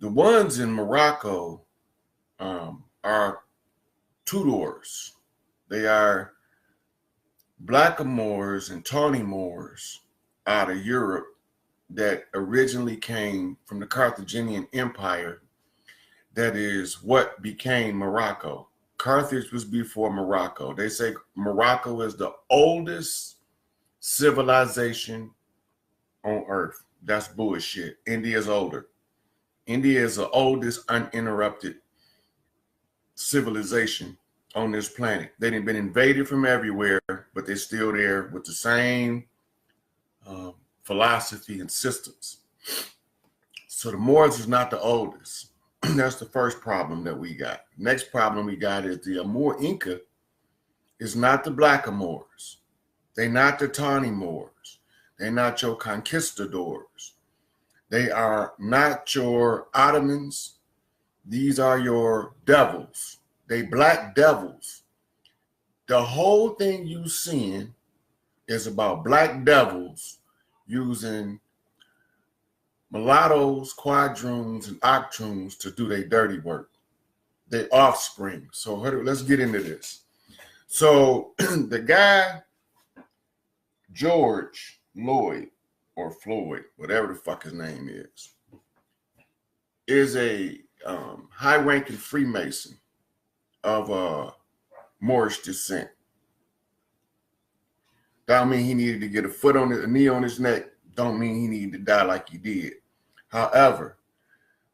The ones in Morocco are Tudors. They are blackamoors and tawny Moors out of Europe that originally came from the Carthaginian Empire. That is what became Morocco. Carthage was before Morocco. They say Morocco is the oldest civilization on earth. That's bullshit. India is older. India is the oldest uninterrupted civilization on this planet. They've been invaded from everywhere, but they're still there with the same philosophy and systems. So the Moors is not the oldest. That's the first problem that we got. Next problem we got is the Amur Inca is not the blackamoors. They're not the tawny Moors. They're not your conquistadors. They are not your Ottomans. These are your devils. They black devils. The whole thing you seeing is about black devils using mulattoes, quadroons, and octroons to do their dirty work. Their offspring. So let's get into this. So the guy, George Lloyd, or Floyd, whatever the fuck his name is a high-ranking Freemason of Moorish descent. Don't mean he needed to get a knee on his neck. Don't mean he needed to die like he did. However,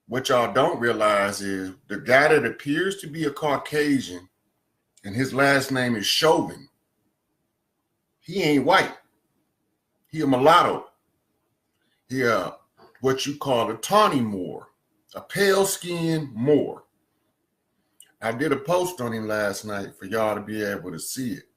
what y'all don't realize is the guy that appears to be a Caucasian and his last name is Chauvin, he ain't white. He a mulatto. He what you call a tawny Moor, a pale-skinned Moor. I did a post on him last night for y'all to be able to see it.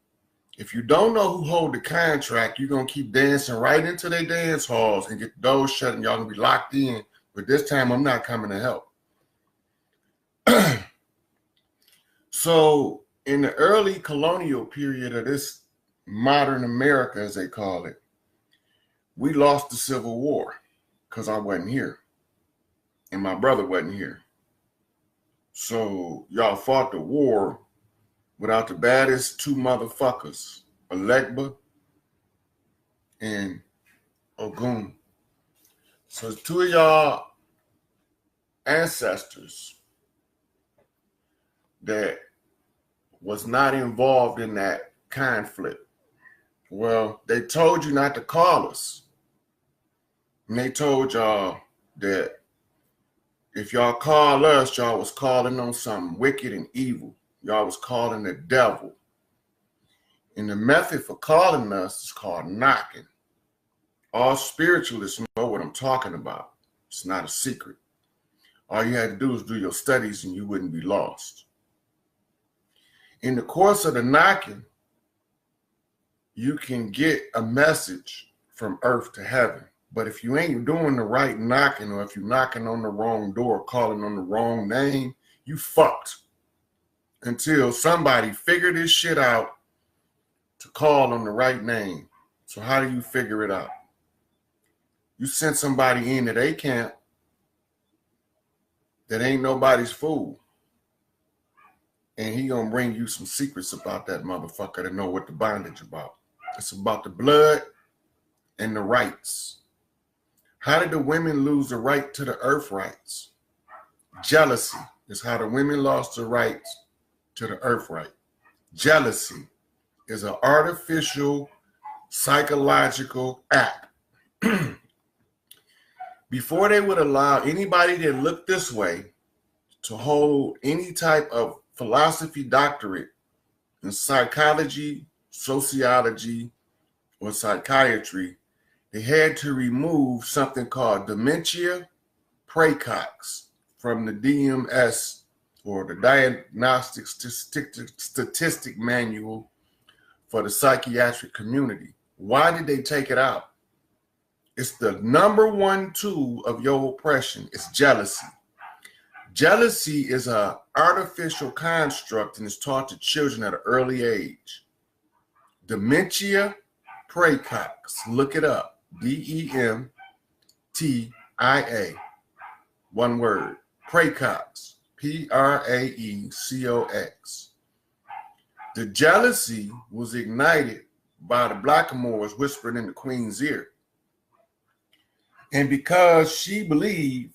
If you don't know who hold the contract, you're going to keep dancing right into their dance halls and get the doors shut and y'all going to be locked in. But this time, I'm not coming to help. So in the early colonial period of this modern America, as they call it, we lost the Civil War because I wasn't here and my brother wasn't here. So y'all fought the war without the baddest two motherfuckers, Alegba and Ogun. So it's two of y'all ancestors that was not involved in that conflict. Well, they told you not to call us. And they told y'all that if y'all call us, y'all was calling on something wicked and evil. Y'all was calling the devil. And the method for calling us is called knocking. All spiritualists know what I'm talking about. It's not a secret. All you had to do is do your studies and you wouldn't be lost. In the course of the knocking, you can get a message from earth to heaven. But if you ain't doing the right knocking, or if you're knocking on the wrong door, calling on the wrong name, you fucked. Until somebody figure this shit out to call on the right name. So how do you figure it out? You send somebody into their camp that ain't nobody's fool. And he gonna bring you some secrets about that motherfucker to know what the bondage about. It's about the blood and the rights. How did the women lose the right to the earth rights? Jealousy is how the women lost the rights to the earth right. Jealousy is an artificial psychological act. Before they would allow anybody that looked this way to hold any type of philosophy doctorate in psychology, sociology, or psychiatry, they had to remove something called dementia praecox from the DMS, or the Diagnostic Statistic Manual for the psychiatric community. Why did they take it out? It's the number one tool of your oppression. It's jealousy. Jealousy is an artificial construct and is taught to children at an early age. Dementia praecox. Look it up. DEMTIA. One word, Praecox, Praecox. The jealousy was ignited by the blackamoors whispering in the queen's ear. And because she believed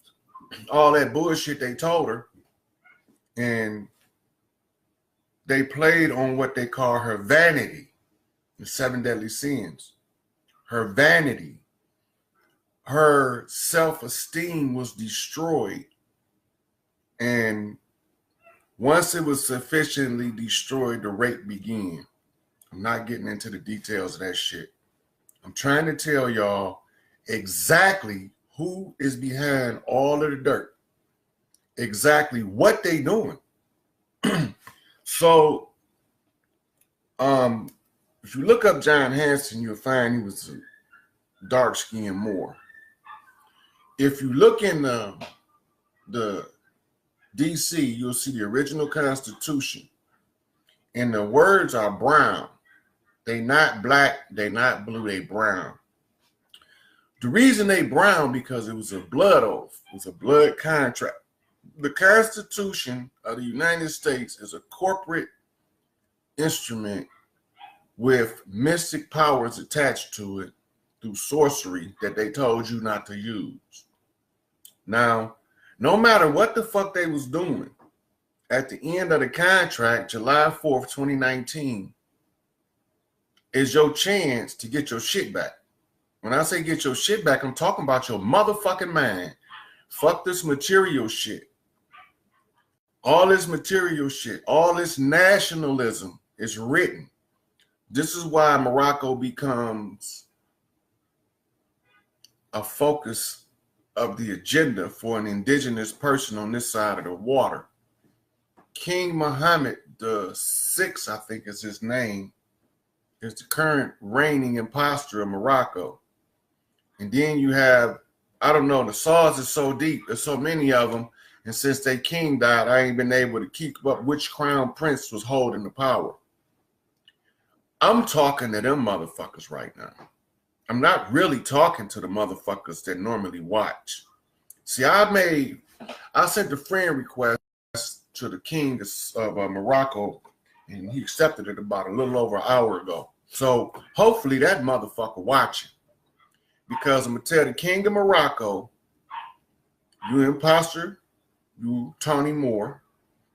all that bullshit they told her, and they played on what they call her vanity, the 7 deadly sins, her vanity, her self-esteem was destroyed. And once it was sufficiently destroyed, the rape began. I'm not getting into the details of that shit. I'm trying to tell y'all exactly who is behind all of the dirt, exactly what they doing. So, if you look up John Hanson, you'll find he was a dark-skinned Moor. If you look in the DC, you'll see the original Constitution, and the words are brown. They not black, they not blue, they brown. The reason they brown because it was a blood oath, it was a blood contract. The Constitution of the United States is a corporate instrument with mystic powers attached to it through sorcery that they told you not to use. Now, no matter what the fuck they was doing, at the end of the contract, July 4th, 2019, is your chance to get your shit back. When I say get your shit back, I'm talking about your motherfucking mind. Fuck this material shit. All this material shit, all this nationalism is written. This is why Morocco becomes a focus of the agenda for an indigenous person on this side of the water. King Mohammed VI, I think is his name, is the current reigning imposter of Morocco. And then you have, I don't know, the saws are so deep, there's so many of them, and since their king died, I ain't been able to keep up which crown prince was holding the power. I'm talking to them motherfuckers right now. I'm not really talking to the motherfuckers that normally watch. See, I sent a friend request to the king of Morocco, and he accepted it about a little over an hour ago. So hopefully that motherfucker watching. Because I'm going to tell the king of Morocco, you imposter, you Tony Moore,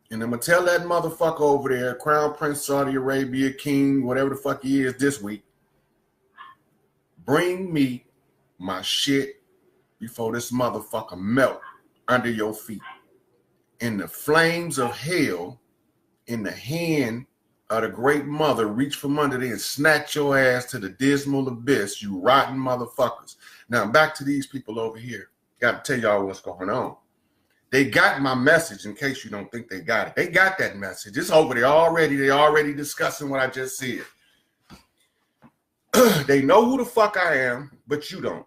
and I'm going to tell that motherfucker over there, Crown Prince Saudi Arabia, king, whatever the fuck he is this week, bring me my shit before this motherfucker melt under your feet. And the flames of hell in the hand of the great mother reach from under there and snatch your ass to the dismal abyss, you rotten motherfuckers. Now back to these people over here. Got to tell y'all what's going on. They got my message in case you don't think they got it. They got that message. It's over there already. They already discussing what I just said. They know who the fuck I am, but you don't.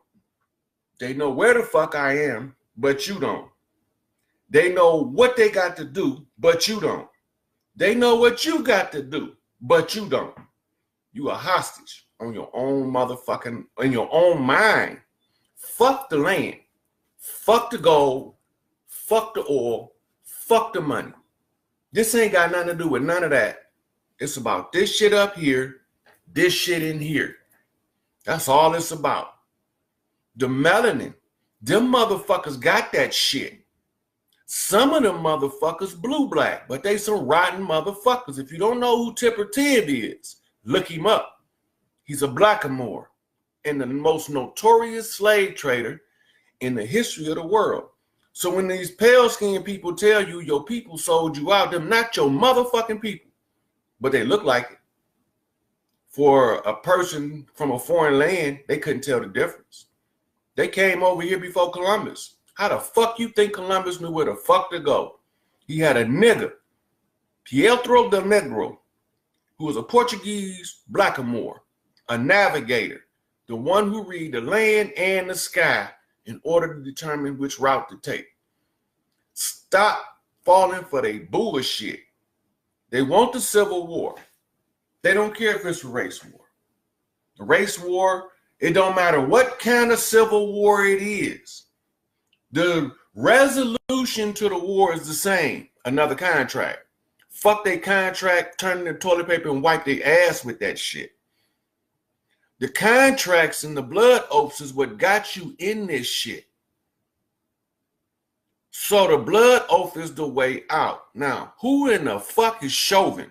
They know where the fuck I am, but you don't. They know what they got to do, but you don't. They know what you got to do, but you don't. You a hostage on your own motherfucking, in your own mind. Fuck the land. Fuck the gold. Fuck the oil. Fuck the money. This ain't got nothing to do with none of that. It's about this shit up here, this shit in here. That's all it's about. The melanin. Them motherfuckers got that shit. Some of them motherfuckers blue-black, but they some rotten motherfuckers. If you don't know who Tipper Tibb is, look him up. He's a blackamoor and the most notorious slave trader in the history of the world. So when these pale-skinned people tell you your people sold you out, them not your motherfucking people, but they look like it. For a person from a foreign land, they couldn't tell the difference. They came over here before Columbus. How the fuck you think Columbus knew where the fuck to go? He had a nigger, Pietro del Negro, who was a Portuguese blackamoor, a navigator, the one who read the land and the sky in order to determine which route to take. Stop falling for their bullshit. They want the Civil War. They don't care if it's a race war. The race war, it don't matter what kind of civil war it is. The Resolution to the war is the same. Another contract. Fuck they contract, turn the toilet paper and wipe their ass with that shit. The contracts and the blood oaths is what got you in this shit. So the blood oath is the way out. Now, who in the fuck is Chauvin?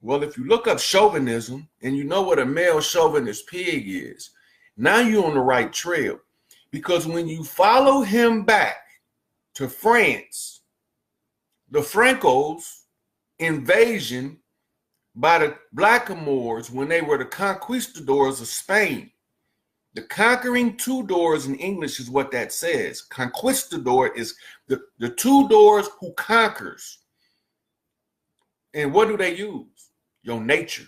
Well, if you look up chauvinism and you know what a male chauvinist pig is, now you're on the right trail. Because when you follow him back to France, the Francos' invasion by the Blackamoors when they were the conquistadors of Spain. The conquering two doors in English is what that says. Conquistador is the two doors who conquers. And what do they use? Your nature.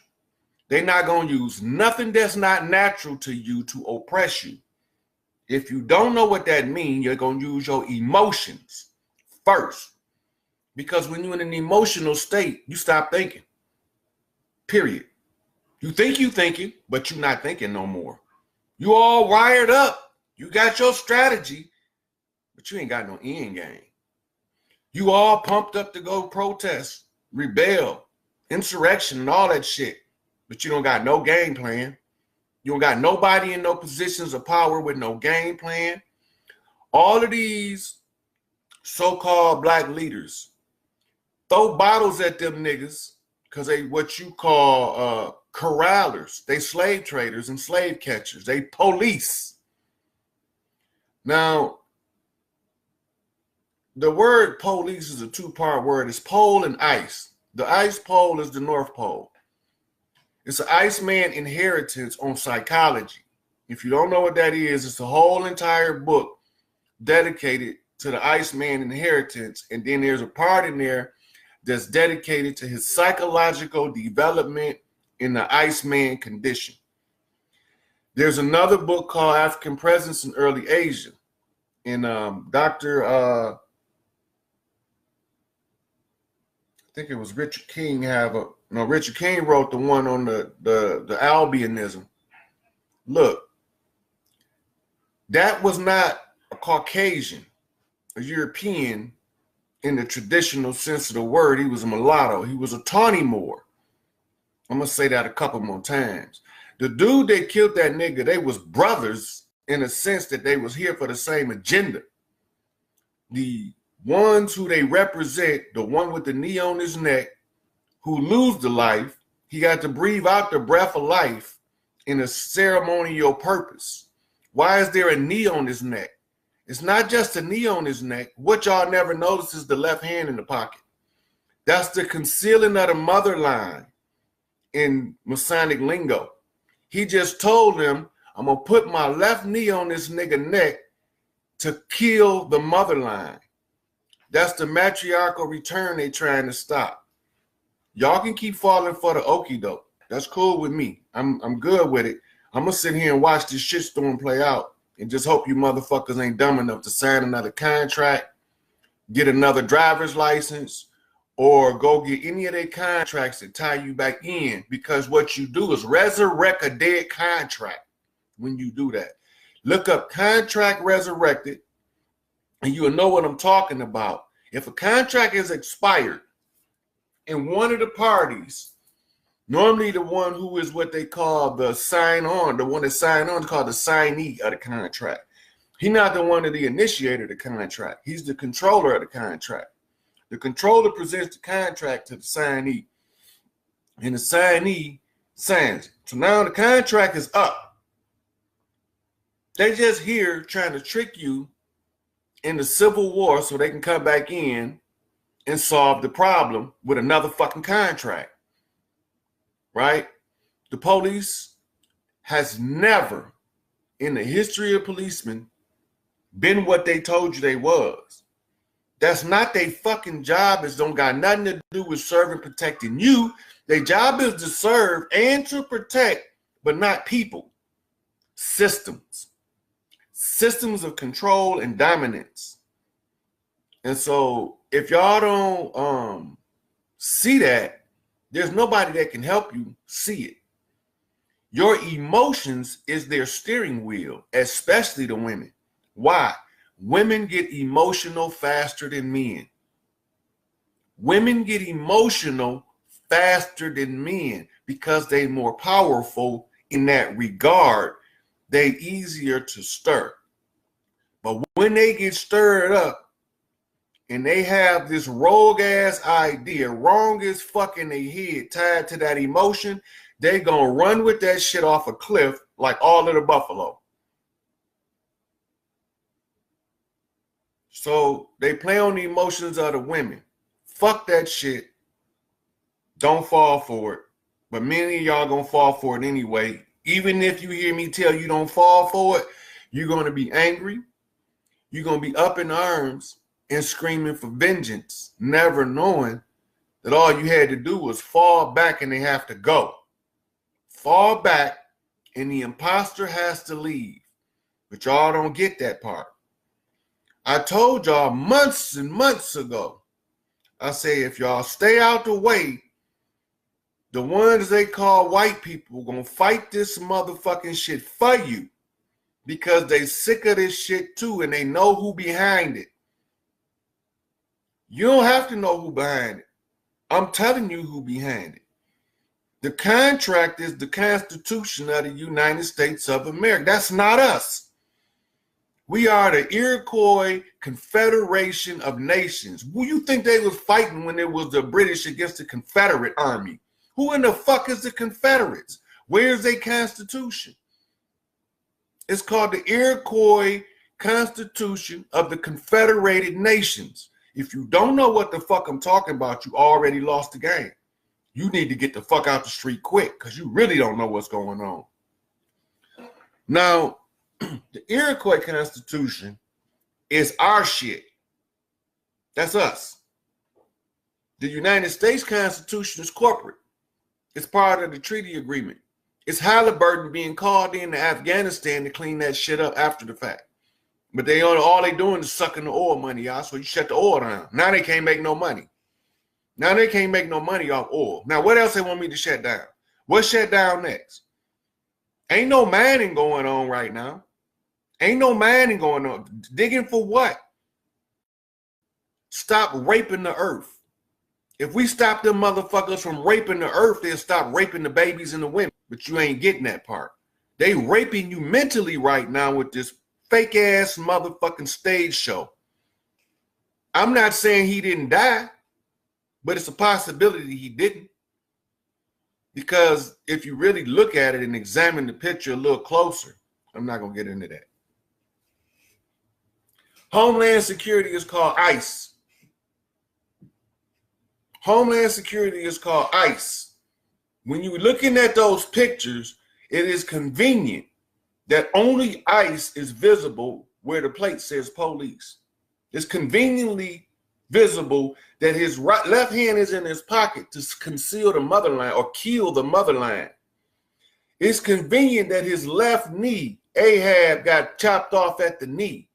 They're not going to use nothing that's not natural to you to oppress you. If you don't know what that means, you're going to use your emotions first. Because when you're in an emotional state, you stop thinking. Period. You think you thinking, but you're not thinking no more. You all wired up. You got your strategy, but you ain't got no end game. You all pumped up to go protest, rebel, insurrection, and all that shit, but you don't got no game plan. You don't got nobody in no positions of power with no game plan. All of these so-called black leaders throw bottles at them niggas because they what you call corrallers. They slave traders and slave catchers. They police. Now, the word police is a two-part word. It's pole and ice. The ice pole is the North Pole. It's an Iceman inheritance on psychology. If you don't know what that is, it's a whole entire book dedicated to the Iceman inheritance. And then there's a part in there that's dedicated to his psychological development in the Iceman condition. There's another book called African Presence in Early Asia. And I think it was Richard King Richard King wrote the one on the albinism. Look, that was not a Caucasian, a European in the traditional sense of the word. He was a mulatto. He was a tawny Moor. I'm going to say that a couple more times. The dude that killed that nigga, they was brothers in a sense that they was here for the same agenda. The ones who they represent, the one with the knee on his neck, who lose the life, he got to breathe out the breath of life in a ceremonial purpose. Why is there a knee on his neck? It's not just a knee on his neck. What y'all never notice is the left hand in the pocket. That's the concealing of the mother line in Masonic lingo. He just told them, I'm going to put my left knee on this nigga neck to kill the mother line. That's the matriarchal return they trying to stop. Y'all can keep falling for the okie doke. That's cool with me. I'm good with it. I'm going to sit here and watch this shitstorm play out and just hope you motherfuckers ain't dumb enough to sign another contract, get another driver's license, or go get any of their contracts that tie you back in, because what you do is resurrect a dead contract when you do that. Look up contract resurrected and you'll know what I'm talking about. If a contract is expired and one of the parties, normally the one who is what they call the sign-on, the one that signed on is called the signee of the contract. He's not the one that the initiator of the contract. He's the controller of the contract. The controller presents the contract to the signee, and the signee signs it. So now the contract is up. They just here trying to trick you in the Civil War so they can come back in and solve the problem with another fucking contract, right? The police has never in the history of policemen been what they told you they was. That's not their fucking job. It don't got nothing to do with serving, protecting you. Their job is to serve and to protect, but not people. Systems. Systems of control and dominance. And so if y'all don't see that, there's nobody that can help you see it. Your emotions is their steering wheel, especially the women. Why? women get emotional faster than men. Women get emotional faster than men because they're more powerful in that regard. They easier to stir. But when they get stirred up and they have this rogue ass idea, wrong as fuck in their head, tied to that emotion, they gonna run with that shit off a cliff like all of the buffalo. So they play on the emotions of the women. Fuck that shit. Don't fall for it. But many of y'all gonna fall for it anyway. Even if you hear me tell you don't fall for it, you're gonna be angry. You're gonna be up in arms and screaming for vengeance, never knowing that all you had to do was fall back and they have to go. Fall back and the imposter has to leave. But y'all don't get that part. I told y'all months and months ago, I say if y'all stay out the way, the ones they call white people gonna fight this motherfucking shit for you because they sick of this shit too and they know who behind it. You don't have to know who behind it. I'm telling you who behind it. The contract is the Constitution of the United States of America. That's not us. We are the Iroquois Confederation of Nations. Who you think they was fighting when it was the British against the Confederate Army? Who in the fuck is the Confederates? Where's their Constitution? It's called the Iroquois Constitution of the Confederated Nations. If you don't know what the fuck I'm talking about, you already lost the game. You need to get the fuck out the street quick because you really don't know what's going on. Now, the Iroquois Constitution is our shit. That's us. The United States Constitution is corporate. It's part of the treaty agreement. It's Halliburton being called into Afghanistan to clean that shit up after the fact. But all they doing is sucking the oil money out, so you shut the oil down. Now they can't make no money. Now they can't make no money off oil. Now what else they want me to shut down? What shut down next? Ain't no mining going on right now. Ain't no mining going on. Digging for what? Stop raping the earth. If we stop them motherfuckers from raping the earth, they'll stop raping the babies and the women. But you ain't getting that part. They raping you mentally right now with this fake ass motherfucking stage show. I'm not saying he didn't die, but it's a possibility he didn't. Because if you really look at it and examine the picture a little closer, I'm not going to get into that. Homeland Security is called ICE. Homeland Security is called ICE. When you're looking at those pictures, it is convenient that only ICE is visible where the plate says police. It's conveniently visible that his left hand is in his pocket to conceal the motherline or kill the motherline. It's convenient that his left knee, Ahab, got chopped off at the knee.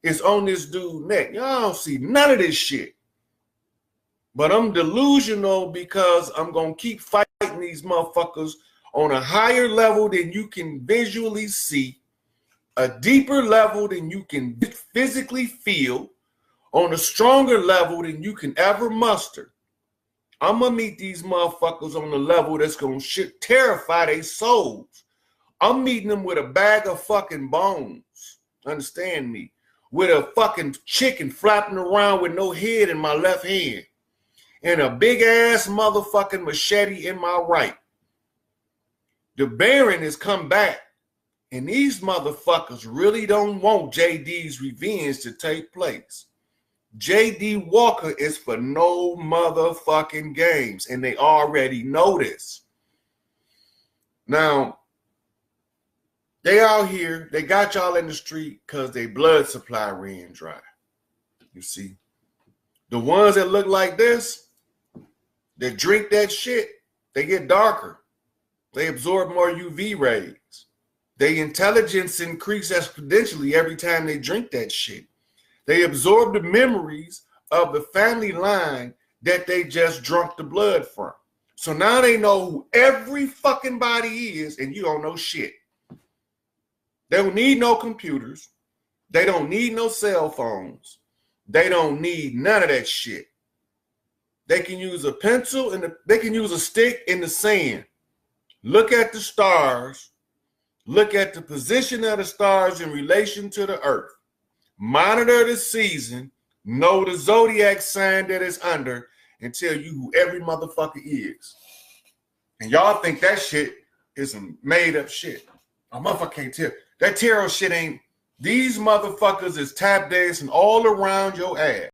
It's on this dude's neck. Y'all don't see none of this shit. But I'm delusional because I'm going to keep fighting these motherfuckers on a higher level than you can visually see, a deeper level than you can physically feel, on a stronger level than you can ever muster. I'm going to meet these motherfuckers on the level that's going to terrify their souls. I'm meeting them with a bag of fucking bones. Understand me? With a fucking chicken flapping around with no head in my left hand. And a big ass motherfucking machete in my right. The Baron has come back. And these motherfuckers really don't want JD's revenge to take place. JD Walker is for no motherfucking games. And they already know this. Now, they out here, they got y'all in the street because their blood supply ran dry. You see? The ones that look like this, that drink that shit, they get darker. They absorb more UV rays. Their intelligence increase exponentially every time they drink that shit. They absorb the memories of the family line that they just drunk the blood from. So now they know who every fucking body is, and you don't know shit. They don't need no computers. They don't need no cell phones. They don't need none of that shit. They can use a pencil and they can use a stick in the sand. Look at the stars. Look at the position of the stars in relation to the earth. Monitor the season. Know the zodiac sign that it's under and tell you who every motherfucker is. And y'all think that shit is some made up shit. A motherfucker can't tell. That tarot shit ain't. These motherfuckers is tap dancing all around your ass.